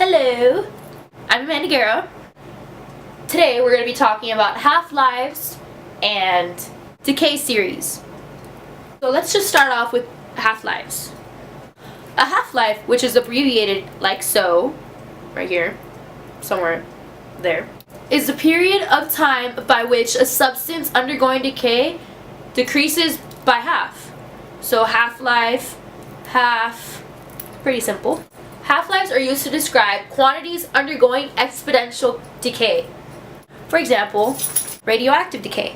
Hello, I'm Amanda Guerra. Today we're going to be talking about half-lives and decay series. So let's just start off with half-lives. A half-life, which is abbreviated like so, right here, somewhere there, is the period of time by which a substance undergoing decay decreases by half. So half-life, half, pretty simple. Half-lives are used to describe quantities undergoing exponential decay. For example, radioactive decay.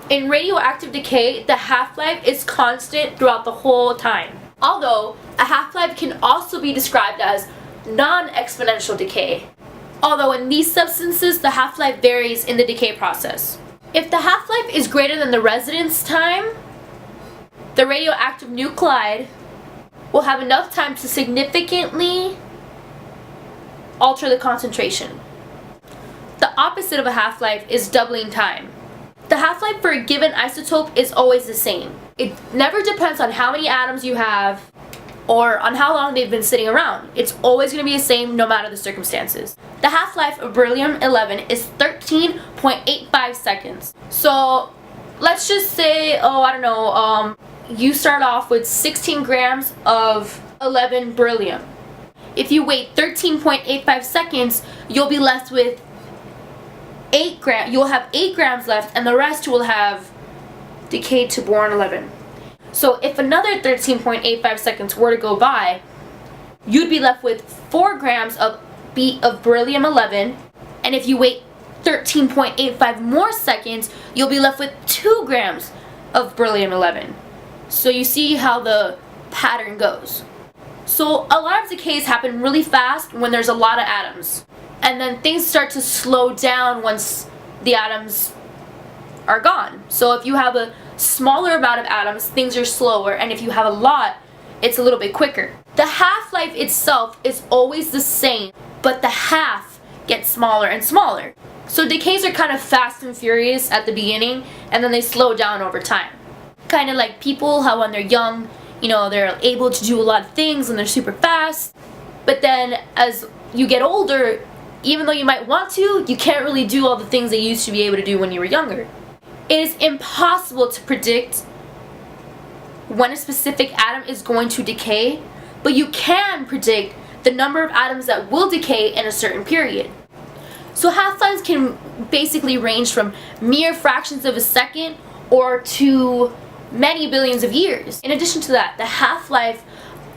In radioactive decay, the half-life is constant throughout the whole time. Although, a half-life can also be described as non-exponential decay. Although in these substances, the half-life varies in the decay process. If the half-life is greater than the residence time, the radioactive nuclide will have enough time to significantly alter the concentration. The opposite of a half-life is doubling time. The half-life for a given isotope is always the same. It never depends on how many atoms you have or on how long they've been sitting around. It's always going to be the same no matter the circumstances. The half-life of beryllium-11 is 13.85 seconds. So let's just say, you start off with 16 grams of 11 beryllium. If you wait 13.85 seconds, you'll be left with 8 grams. You'll have 8 grams left, and the rest will have decayed to boron-11. So if another 13.85 seconds were to go by, you'd be left with 4 grams of beryllium-11, and if you wait 13.85 more seconds, you'll be left with 2 grams of beryllium-11. So you see how the pattern goes. So a lot of decays happen really fast when there's a lot of atoms. And then things start to slow down once the atoms are gone. So if you have a smaller amount of atoms, things are slower. And if you have a lot, it's a little bit quicker. The half-life itself is always the same, but the half gets smaller and smaller. So decays are kind of fast and furious at the beginning, and then they slow down over time. Kind of like people, how when they're young, they're able to do a lot of things and they're super fast. But then as you get older, even though you might want to, you can't really do all the things that you used to be able to do when you were younger. It is impossible to predict when a specific atom is going to decay, but you can predict the number of atoms that will decay in a certain period. So half-lives can basically range from mere fractions of a second or to many billions of years. In addition to that, the half-life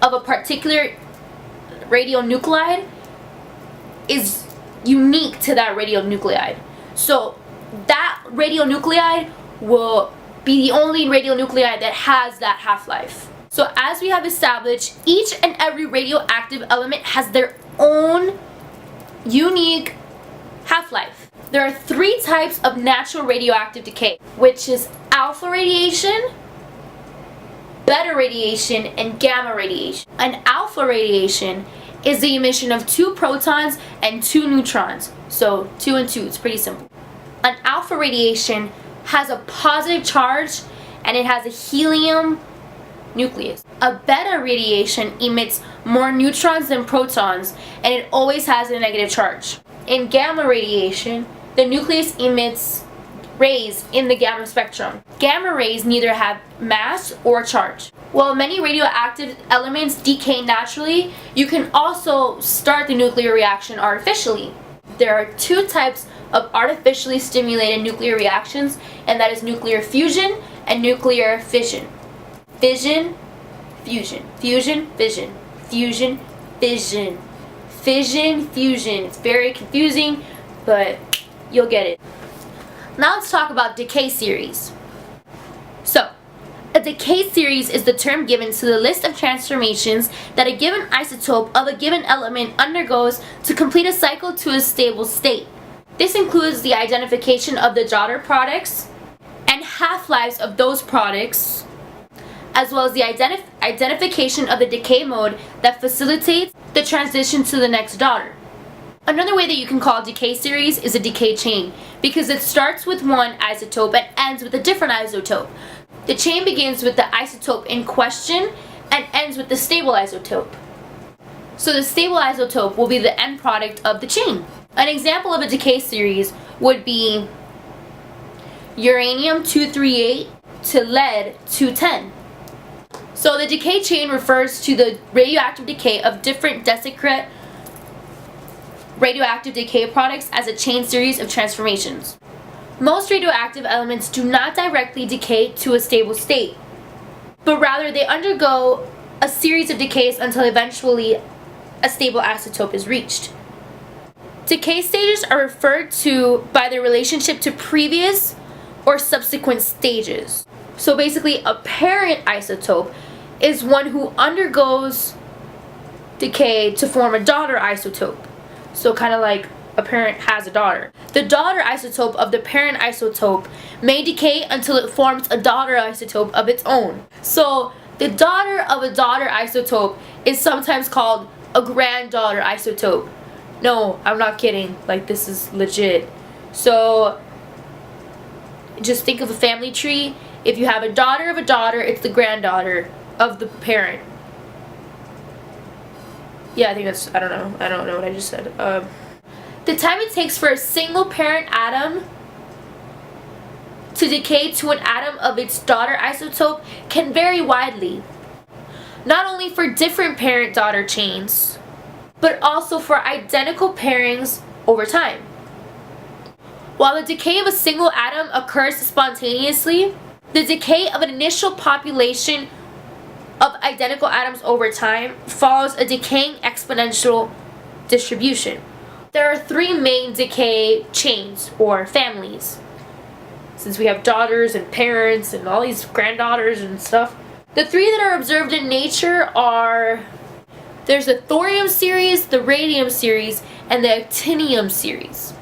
of a particular radionuclide is unique to that radionuclide. So that radionuclide will be the only radionuclide that has that half-life. So as we have established, each and every radioactive element has their own unique half-life. There are 3 types of natural radioactive decay, which is alpha radiation, beta radiation, and gamma radiation. An alpha radiation is the emission of 2 protons and 2 neutrons. So 2 and 2, it's pretty simple. An alpha radiation has a positive charge and it has a helium nucleus. A beta radiation emits more neutrons than protons and it always has a negative charge. In gamma radiation, the nucleus emits rays in the gamma spectrum. Gamma rays neither have mass or charge. While many radioactive elements decay naturally, you can also start the nuclear reaction artificially. There are 2 types of artificially stimulated nuclear reactions, and that is nuclear fusion and nuclear fission. Fission, fusion, fusion, fission, fusion, fission, fission, fusion. It's very confusing, but you'll get it. Now let's talk about decay series. So, a decay series is the term given to the list of transformations that a given isotope of a given element undergoes to complete a cycle to a stable state. This includes the identification of the daughter products and half-lives of those products, as well as the identification of the decay mode that facilitates the transition to the next daughter. Another way that you can call a decay series is a decay chain, because it starts with one isotope and ends with a different isotope. The chain begins with the isotope in question and ends with the stable isotope. So the stable isotope will be the end product of the chain. An example of a decay series would be uranium-238 to lead-210. So the decay chain refers to the radioactive decay of different desiccate radioactive decay products as a chain series of transformations. Most radioactive elements do not directly decay to a stable state, but rather they undergo a series of decays until eventually a stable isotope is reached. Decay stages are referred to by their relationship to previous or subsequent stages. So basically, a parent isotope is one who undergoes decay to form a daughter isotope. So kind of like a parent has a daughter. The daughter isotope of the parent isotope may decay until it forms a daughter isotope of its own. So the daughter of a daughter isotope is sometimes called a granddaughter isotope. No, I'm not kidding. Like, this is legit. So just think of a family tree. If you have a daughter of a daughter, it's the granddaughter of the parent. Yeah, I think that's, I don't know what I just said. The time it takes for a single parent atom to decay to an atom of its daughter isotope can vary widely. Not only for different parent-daughter chains, but also for identical pairings over time. While the decay of a single atom occurs spontaneously, the decay of an initial population of identical atoms over time follows a decaying exponential distribution. There are three main decay chains or families. Since we have daughters and parents and all these granddaughters and stuff, the three that are observed in nature are, there's the thorium series, the radium series, and the actinium series.